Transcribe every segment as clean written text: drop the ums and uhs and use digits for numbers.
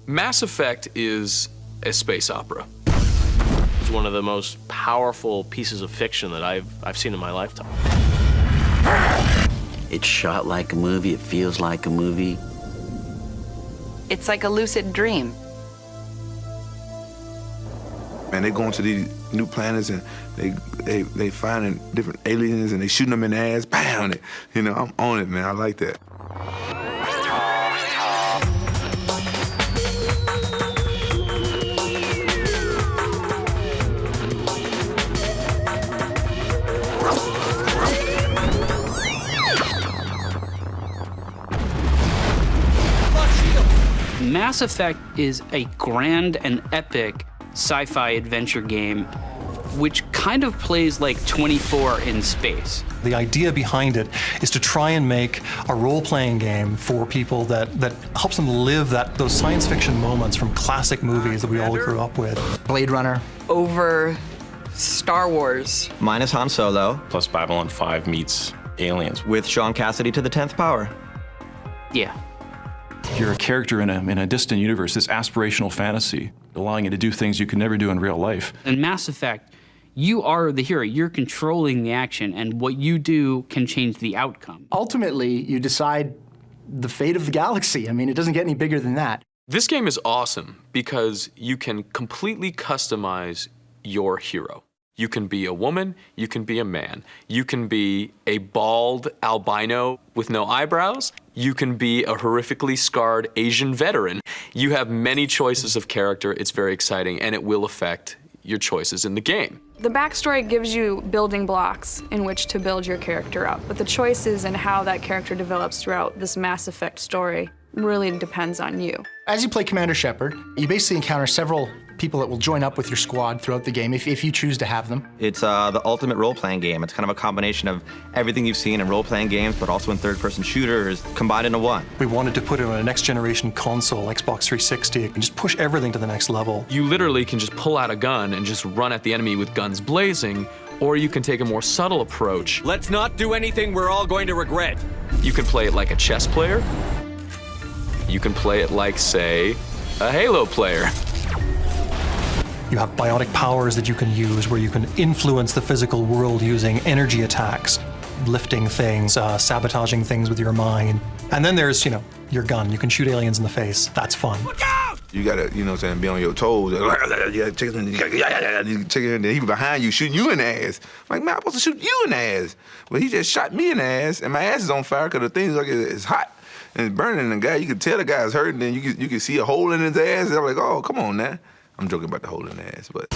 Mass Effect is a space opera. It's one of the most powerful pieces of fiction that I've seen in my lifetime. It's shot like a movie, it feels like a movie. It's like a lucid dream. Man, they going to these new planets and they finding different aliens and they shooting them in the ass, bam! You know, I'm on it, man. I like that. Mass Effect is a grand and epic sci-fi adventure game which kind of plays like 24 in space. The idea behind it is to try and make a role-playing game for people that helps them live those science fiction moments from classic movies that we all grew up with. Blade Runner. Over Star Wars. Minus Han Solo. Plus Babylon 5 meets Aliens. With Sean Cassidy to the 10th power. Yeah. You're a character in a distant universe, this aspirational fantasy, allowing you to do things you could never do in real life. In Mass Effect, you are the hero. You're controlling the action, and what you do can change the outcome. Ultimately, you decide the fate of the galaxy. I mean, it doesn't get any bigger than that. This game is awesome because you can completely customize your hero. You can be a woman, you can be a man. You can be a bald albino with no eyebrows. You can be a horrifically scarred Asian veteran. You have many choices of character. It's very exciting, and it will affect your choices in the game. The backstory gives you building blocks in which to build your character up, but the choices and how that character develops throughout this Mass Effect story really depends on you. As you play Commander Shepard, you basically encounter several people that will join up with your squad throughout the game if you choose to have them. It's the ultimate role-playing game. It's kind of a combination of everything you've seen in role-playing games, but also in third-person shooters, combined into one. We wanted to put it on a next-generation console, Xbox 360, and just push everything to the next level. You literally can just pull out a gun and just run at the enemy with guns blazing, or you can take a more subtle approach. Let's not do anything we're all going to regret. You can play it like a chess player. You can play it like, say, a Halo player. You have biotic powers that you can use where you can influence the physical world using energy attacks, lifting things, sabotaging things with your mind. And then there's, your gun. You can shoot aliens in the face. That's fun. Look out! You gotta, be on your toes. You check it, he behind you shooting you in the ass. I'm like, man, I'm supposed to shoot you in the ass. Well, he just shot me in the ass, and my ass is on fire because the thing's like it's hot. And it's burning, and the guy, you can tell the guy's hurting, and you can see a hole in his ass. And I'm like, oh, come on now. I'm joking about the hole in the ass, but.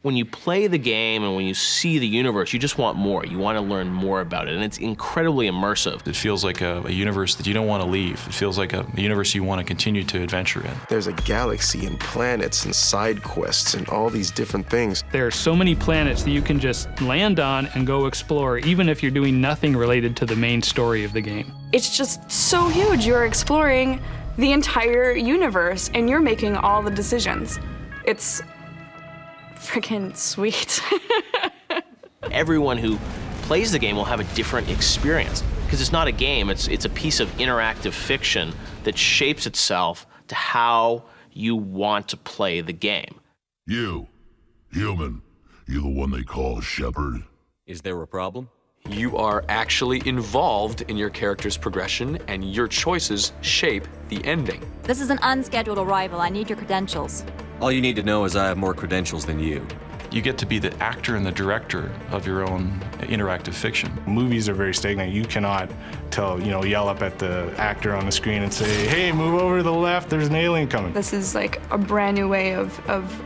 When you play the game and when you see the universe, you just want more. You want to learn more about it, and it's incredibly immersive. It feels like a universe that you don't want to leave. It feels like a universe you want to continue to adventure in. There's a galaxy and planets and side quests and all these different things. There are so many planets that you can just land on and go explore, even if you're doing nothing related to the main story of the game. It's just so huge. You're exploring the entire universe, and you're making all the decisions. It's freaking sweet. Everyone who plays the game will have a different experience because it's not a game, it's a piece of interactive fiction that shapes itself to how you want to play the game. You, human, you the one they call Shepard? Is there a problem? You are actually involved in your character's progression, and your choices shape the ending. This is an unscheduled arrival. I need your credentials. All you need to know is I have more credentials than you. You get to be the actor and the director of your own interactive fiction. Movies are very stagnant. You cannot yell up at the actor on the screen and say, hey, move over to the left, there's an alien coming. This is like a brand new way of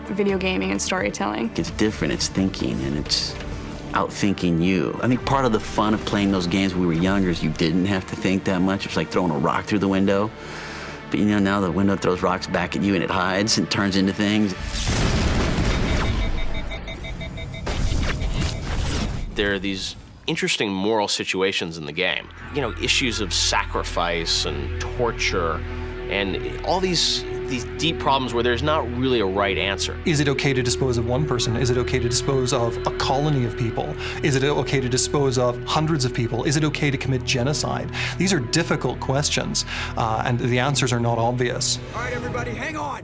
video gaming and storytelling. It's different, it's thinking, and it's outthinking you. I think part of the fun of playing those games when we were younger is you didn't have to think that much. It was like throwing a rock through the window. But now the window throws rocks back at you and it hides and turns into things. There are these interesting moral situations in the game. Issues of sacrifice and torture and all these these deep problems where there's not really a right answer. Is it okay to dispose of one person? Is it okay to dispose of a colony of people? Is it okay to dispose of hundreds of people? Is it okay to commit genocide? These are difficult questions, and the answers are not obvious. All right, everybody, hang on.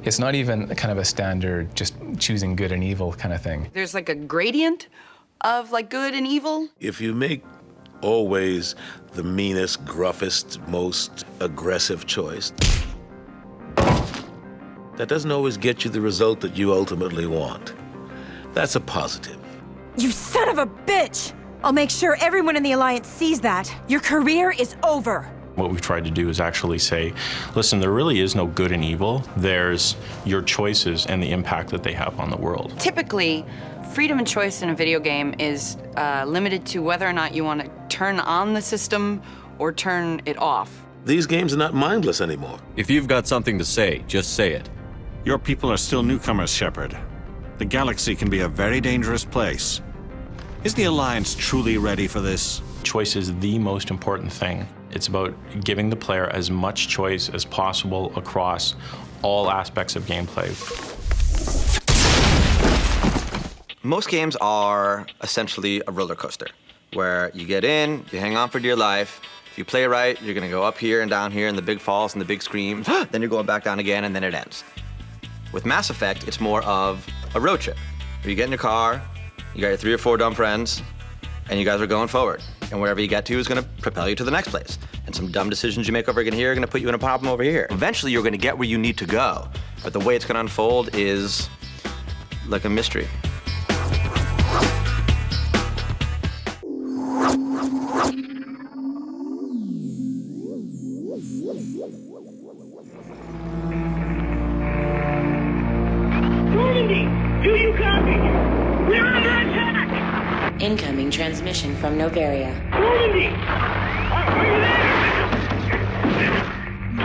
It's not even kind of a standard just choosing good and evil kind of thing. There's like a gradient of like good and evil. If you make always the meanest, gruffest, most aggressive choice, that doesn't always get you the result that you ultimately want. That's a positive. You son of a bitch! I'll make sure everyone in the Alliance sees that. Your career is over. What we've tried to do is actually say, listen, there really is no good and evil. There's your choices and the impact that they have on the world. Typically, freedom and choice in a video game is limited to whether or not you want to turn on the system or turn it off. These games are not mindless anymore. If you've got something to say, just say it. Your people are still newcomers, Shepard. The galaxy can be a very dangerous place. Is the Alliance truly ready for this? Choice is the most important thing. It's about giving the player as much choice as possible across all aspects of gameplay. Most games are essentially a roller coaster, where you get in, you hang on for dear life. If you play right, you're gonna go up here and down here, and the big falls and the big screams, then you're going back down again, and then it ends. With Mass Effect, it's more of a road trip, where you get in your car, you got your 3 or 4 dumb friends, and you guys are going forward. And wherever you get to is gonna propel you to the next place. And some dumb decisions you make over here are gonna put you in a problem over here. Eventually, you're gonna get where you need to go, but the way it's gonna unfold is like a mystery. Normandy, do you copy? We're under attack! Incoming transmission from Novaria. Normandy! Are you there?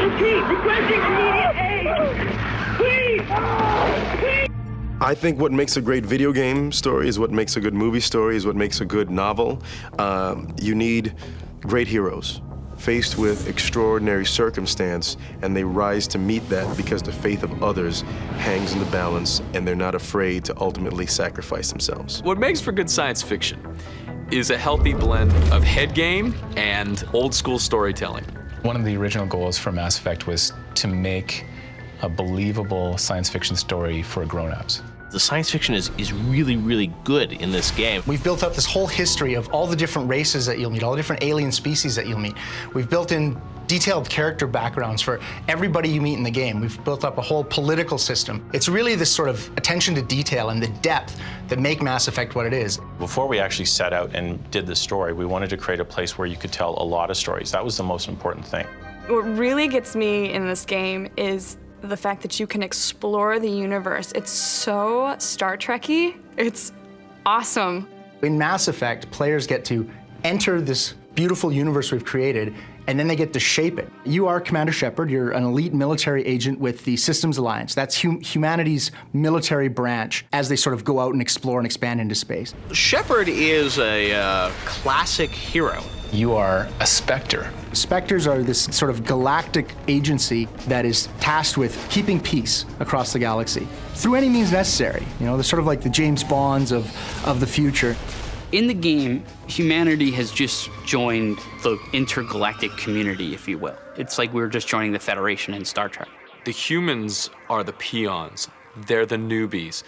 Repeat, requesting immediate aid! Please! Please! I think what makes a great video game story is what makes a good movie story, is what makes a good novel. You need great heroes faced with extraordinary circumstance, and they rise to meet that because the faith of others hangs in the balance, and they're not afraid to ultimately sacrifice themselves. What makes for good science fiction is a healthy blend of head game and old school storytelling. One of the original goals for Mass Effect was to make a believable science fiction story for grown-ups. The science fiction is really, really good in this game. We've built up this whole history of all the different races that you'll meet, all the different alien species that you'll meet. We've built in detailed character backgrounds for everybody you meet in the game. We've built up a whole political system. It's really this sort of attention to detail and the depth that make Mass Effect what it is. Before we actually set out and did the story, we wanted to create a place where you could tell a lot of stories. That was the most important thing. What really gets me in this game is the fact that you can explore the universe. It's so Star Trek-y. It's awesome. In Mass Effect, players get to enter this beautiful universe we've created, and then they get to shape it. You are Commander Shepard. You're an elite military agent with the Systems Alliance. That's humanity's military branch as they sort of go out and explore and expand into space. Shepard is a classic hero. You are a Spectre. Spectres are this sort of galactic agency that is tasked with keeping peace across the galaxy through any means necessary. You know, they're sort of like the James Bonds of the future. In the game, humanity has just joined the intergalactic community, if you will. It's like we were just joining the Federation in Star Trek. The humans are the peons. They're the newbies.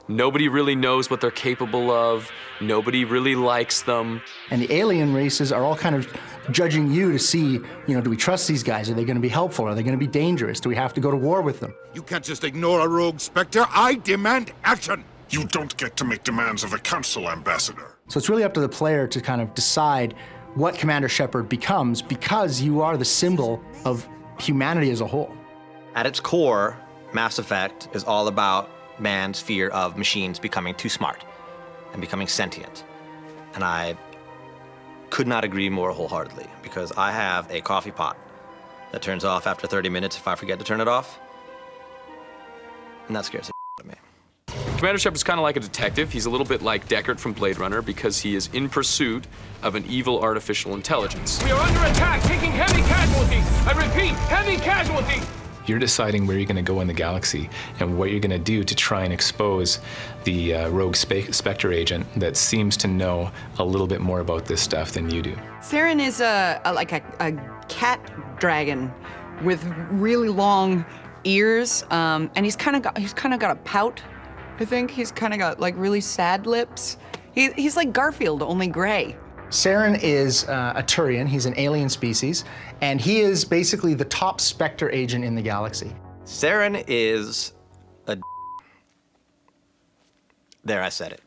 Nobody really knows what they're capable of. Nobody really likes them. And the alien races are all kind of judging you to see, you know, do we trust these guys? Are they going to be helpful? Are they going to be dangerous? Do we have to go to war with them? You can't just ignore a rogue Spectre. I demand action. You don't get to make demands of a council ambassador. So it's really up to the player to kind of decide what Commander Shepard becomes, because you are the symbol of humanity as a whole. At its core, Mass Effect is all about man's fear of machines becoming too smart and becoming sentient. And I could not agree more wholeheartedly, because I have a coffee pot that turns off after 30 minutes if I forget to turn it off. And that scares the shit out of me. Commander Shepard's kind of like a detective. He's a little bit like Deckard from Blade Runner because he is in pursuit of an evil artificial intelligence. We are under attack, taking heavy casualties. I repeat, heavy casualties. You're deciding where you're going to go in the galaxy and what you're going to do to try and expose the rogue Spectre agent that seems to know a little bit more about this stuff than you do. Saren is like a cat dragon with really long ears, and he's kind of got a pout. I think he's kind of got like really sad lips. He's like Garfield, only gray. Saren is a Turian. He's an alien species, and he is basically the top Spectre agent in the galaxy. Saren is a... There, I said it.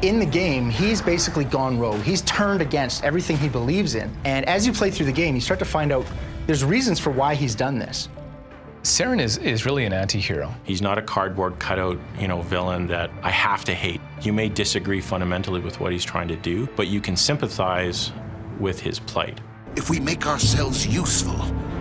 In the game, he's basically gone rogue. He's turned against everything he believes in. And as you play through the game, you start to find out there's reasons for why he's done this. Saren is really an anti-hero. He's not a cardboard cutout, villain that I have to hate. You may disagree fundamentally with what he's trying to do, but you can sympathize with his plight. If we make ourselves useful,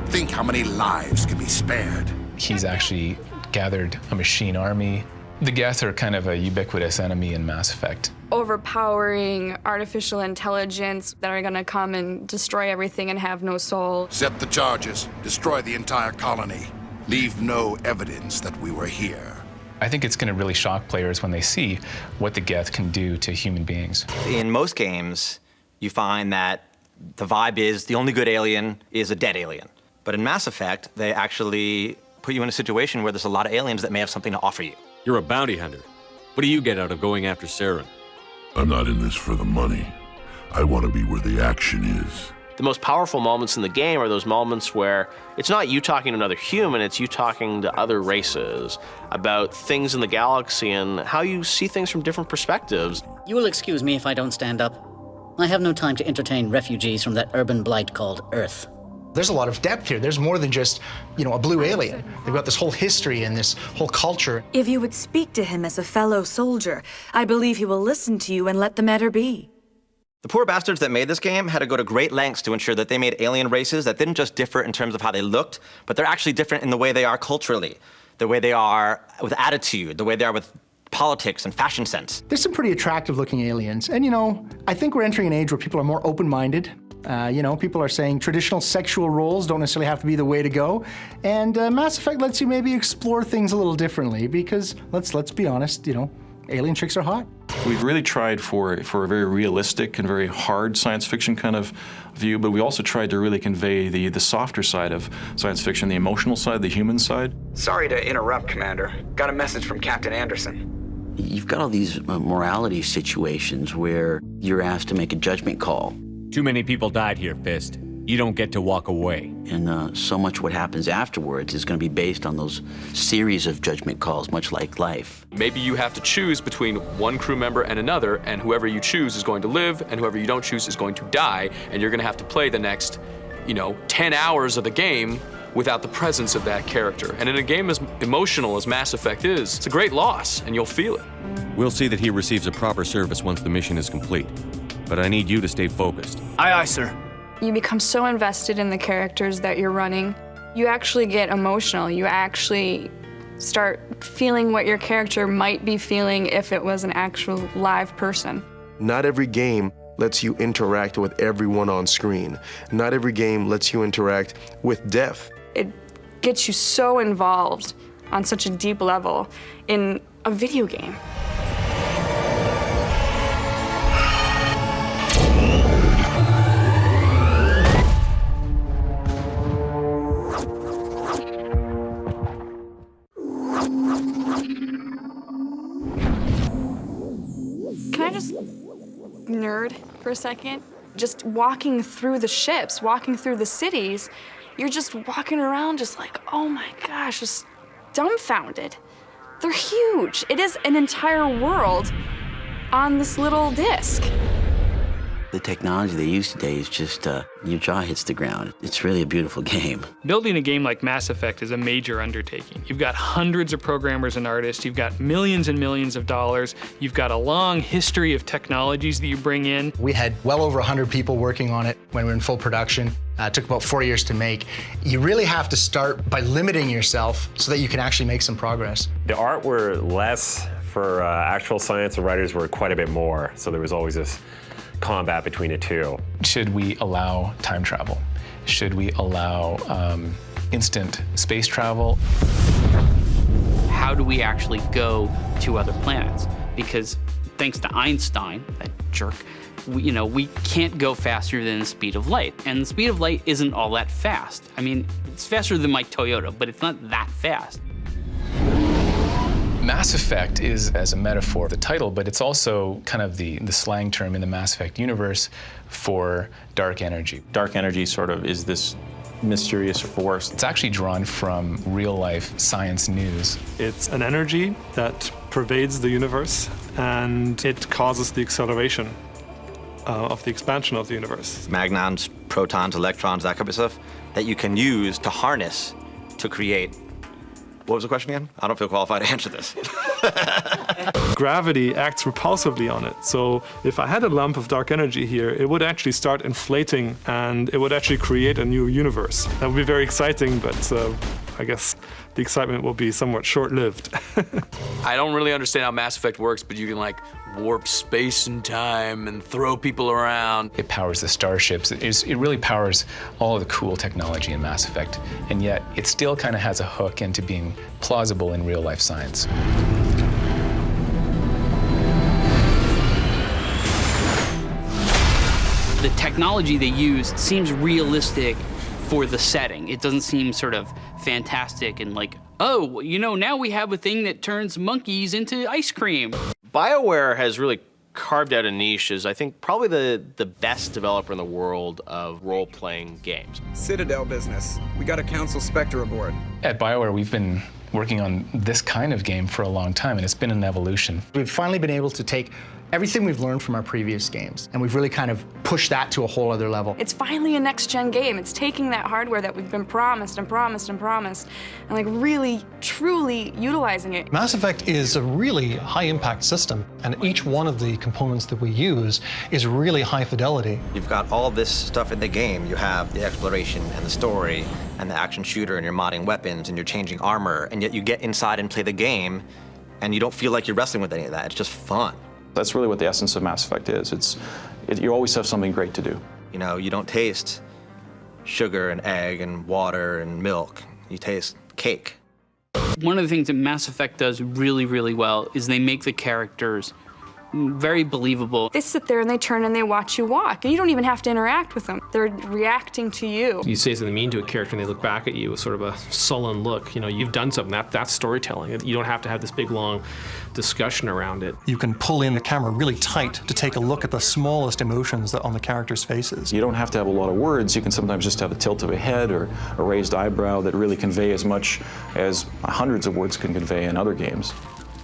think how many lives can be spared. He's actually gathered a machine army. The Geth are kind of a ubiquitous enemy in Mass Effect. Overpowering artificial intelligence that are gonna come and destroy everything and have no soul. Set the charges, destroy the entire colony. Leave no evidence that we were here. I think it's gonna really shock players when they see what the Geth can do to human beings. In most games, you find that the vibe is the only good alien is a dead alien. But in Mass Effect, they actually put you in a situation where there's a lot of aliens that may have something to offer you. You're a bounty hunter. What do you get out of going after Saren? I'm not in this for the money. I want to be where the action is. The most powerful moments in the game are those moments where it's not you talking to another human, it's you talking to other races about things in the galaxy and how you see things from different perspectives. You will excuse me if I don't stand up. I have no time to entertain refugees from that urban blight called Earth. There's a lot of depth here. There's more than just, a blue alien. They've got this whole history and this whole culture. If you would speak to him as a fellow soldier, I believe he will listen to you and let the matter be. The poor bastards that made this game had to go to great lengths to ensure that they made alien races that didn't just differ in terms of how they looked, but they're actually different in the way they are culturally, the way they are with attitude, the way they are with politics and fashion sense. There's some pretty attractive looking aliens. And I think we're entering an age where people are more open-minded. People are saying traditional sexual roles don't necessarily have to be the way to go. And Mass Effect lets you maybe explore things a little differently because, let's be honest, alien chicks are hot. We've really tried for a very realistic and very hard science fiction kind of view, but we also tried to really convey the softer side of science fiction, the emotional side, the human side. Sorry to interrupt, Commander. Got a message from Captain Anderson. You've got all these morality situations where you're asked to make a judgment call. Too many people died here, Fist. You don't get to walk away. And so much what happens afterwards is going to be based on those series of judgment calls, much like life. Maybe you have to choose between one crew member and another, and whoever you choose is going to live, and whoever you don't choose is going to die, and you're going to have to play the next, 10 hours of the game without the presence of that character. And in a game as emotional as Mass Effect is, it's a great loss, and you'll feel it. We'll see that he receives a proper service once the mission is complete. But I need you to stay focused. Aye, aye, sir. You become so invested in the characters that you're running. You actually get emotional. You actually start feeling what your character might be feeling if it was an actual live person. Not every game lets you interact with everyone on screen. Not every game lets you interact with death. It gets you so involved on such a deep level in a video game. Can I just nerd for a second? Just walking through the ships, walking through the cities, you're just walking around just like, oh my gosh, just dumbfounded. They're huge. It is an entire world on this little disc. The technology they use today is just, your jaw hits the ground. It's really a beautiful game. Building a game like Mass Effect is a major undertaking. You've got hundreds of programmers and artists, you've got millions and millions of dollars, you've got a long history of technologies that you bring in. We had well over 100 people working on it when we were in full production. It took about 4 years to make. You really have to start by limiting yourself so that you can actually make some progress. The art were less for actual science, the writers were quite a bit more, so there was always this combat between the two. Should we allow time travel? Should we allow instant space travel? How do we actually go to other planets? Because thanks to Einstein, that jerk, we can't go faster than the speed of light. And the speed of light isn't all that fast. I mean, it's faster than my Toyota, but it's not that fast. Mass Effect is, as a metaphor, the title, but it's also kind of the slang term in the Mass Effect universe for dark energy. Dark energy sort of is this mysterious force. It's actually drawn from real-life science news. It's an energy that pervades the universe, and it causes the acceleration of the expansion of the universe. Magnons, protons, electrons, that kind of stuff that you can use to harness to create. What was the question again? I don't feel qualified to answer this. Gravity acts repulsively on it. So if I had a lump of dark energy here, it would actually start inflating and it would actually create a new universe. That would be very exciting, but I guess the excitement will be somewhat short-lived. I don't really understand how Mass Effect works, but you can like warp space and time and throw people around. It powers the starships. It really powers all of the cool technology in Mass Effect, and yet it still kind of has a hook into being plausible in real-life science. The technology they use seems realistic for the setting. It doesn't seem sort of fantastic and like, oh, now we have a thing that turns monkeys into ice cream. BioWare has really carved out a niche as, I think, probably the best developer in the world of role-playing games. Citadel business. We got a Council Spectre aboard. At BioWare, we've been working on this kind of game for a long time, and it's been an evolution. We've finally been able to take everything we've learned from our previous games, and we've really kind of pushed that to a whole other level. It's finally a next-gen game. It's taking that hardware that we've been promised and promised and promised, and like really, truly utilizing it. Mass Effect is a really high-impact system, and each one of the components that we use is really high fidelity. You've got all this stuff in the game. You have the exploration and the story and the action shooter, and you're modding weapons and you're changing armor, and yet you get inside and play the game, and you don't feel like you're wrestling with any of that. It's just fun. That's really what the essence of Mass Effect is. You always have something great to do. You don't taste sugar and egg and water and milk. You taste cake. One of the things that Mass Effect does really, really well is they make the characters very believable. They sit there and they turn and they watch you walk, and you don't even have to interact with them. They're reacting to you. You say something mean to a character and they look back at you with sort of a sullen look. You've done something. That's storytelling. You don't have to have this big, long discussion around it. You can pull in the camera really tight to take a look at the smallest emotions that on the characters' faces. You don't have to have a lot of words. You can sometimes just have a tilt of a head or a raised eyebrow that really convey as much as hundreds of words can convey in other games.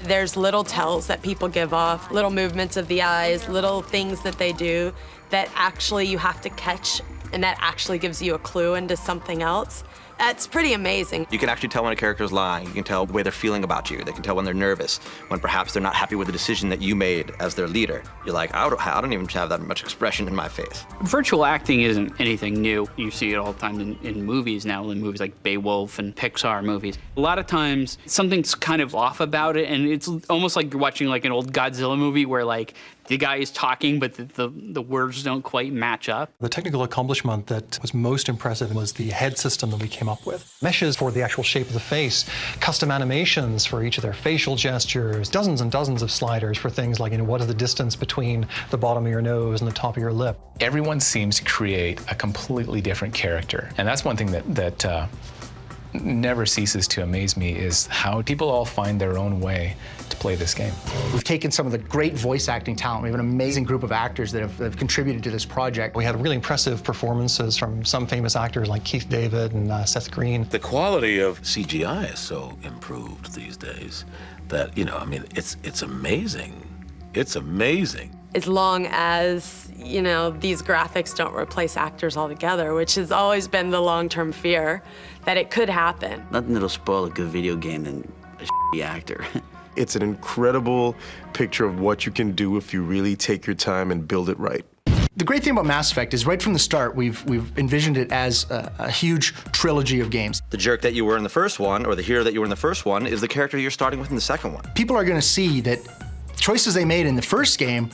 There's little tells that people give off, little movements of the eyes, little things that they do that actually you have to catch, and that actually gives you a clue into something else. That's pretty amazing. You can actually tell when a character's lying. You can tell the way they're feeling about you. They can tell when they're nervous, when perhaps they're not happy with the decision that you made as their leader. You're like, I don't even have that much expression in my face. Virtual acting isn't anything new. You see it all the time in movies now, in movies like Beowulf and Pixar movies. A lot of times, something's kind of off about it, and it's almost like you're watching like an old Godzilla movie where like the guy is talking, but the words don't quite match up. The technical accomplishment that was most impressive was the head system that we came up with. Meshes for the actual shape of the face, custom animations for each of their facial gestures, dozens and dozens of sliders for things like, what is the distance between the bottom of your nose and the top of your lip. Everyone seems to create a completely different character, and that's one thing that never ceases to amaze me is how people all find their own way to play this game. We've taken some of the great voice acting talent. We have an amazing group of actors that have contributed to this project. We had really impressive performances from some famous actors like Keith David and Seth Green. The quality of CGI is so improved these days that, it's amazing. It's amazing. as long as, you know, these graphics don't replace actors altogether, which has always been the long-term fear that it could happen. Nothing that'll spoil a good video game than a shitty actor. It's an incredible picture of what you can do if you really take your time and build it right. The great thing about Mass Effect is right from the start, we've envisioned it as a huge trilogy of games. The jerk that you were in the first one, or the hero that you were in the first one, is the character you're starting with in the second one. People are going to see that choices they made in the first game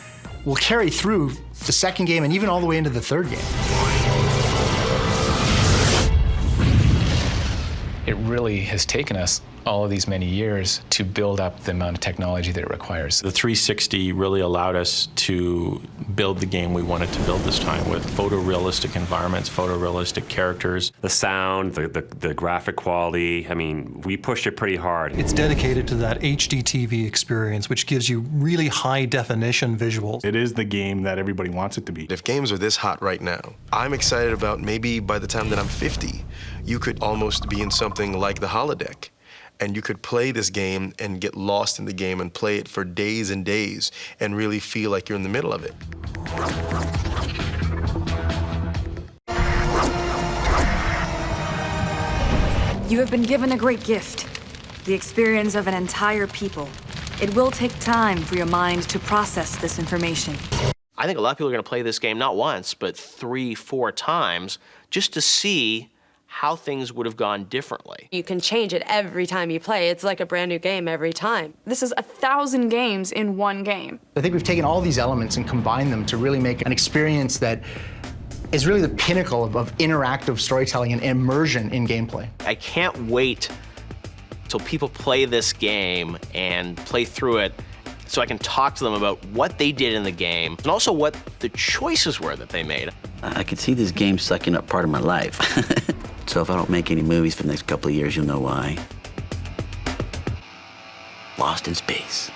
will carry through the second game and even all the way into the third game. It really has taken us all of these many years to build up the amount of technology that it requires. The 360 really allowed us to build the game we wanted to build this time with photorealistic environments, photorealistic characters. The sound, the graphic quality, I mean, we pushed it pretty hard. It's dedicated to that HD TV experience, which gives you really high definition visuals. It is the game that everybody wants it to be. If games are this hot right now, I'm excited about maybe by the time that I'm 50, you could almost be in something like the holodeck. And you could play this game and get lost in the game and play it for days and days and really feel like you're in the middle of it. You have been given a great gift, the experience of an entire people. It will take time for your mind to process this information. I think a lot of people are going to play this game not once, but 3, 4 times just to see how things would have gone differently. You can change it every time you play. It's like a brand new game every time. This is 1,000 games in one game. I think we've taken all these elements and combined them to really make an experience that is really the pinnacle of interactive storytelling and immersion in gameplay. I can't wait till people play this game and play through it so I can talk to them about what they did in the game and also what the choices were that they made. I could see this game sucking up part of my life. So if I don't make any movies for the next couple of years, you'll know why. Lost in space.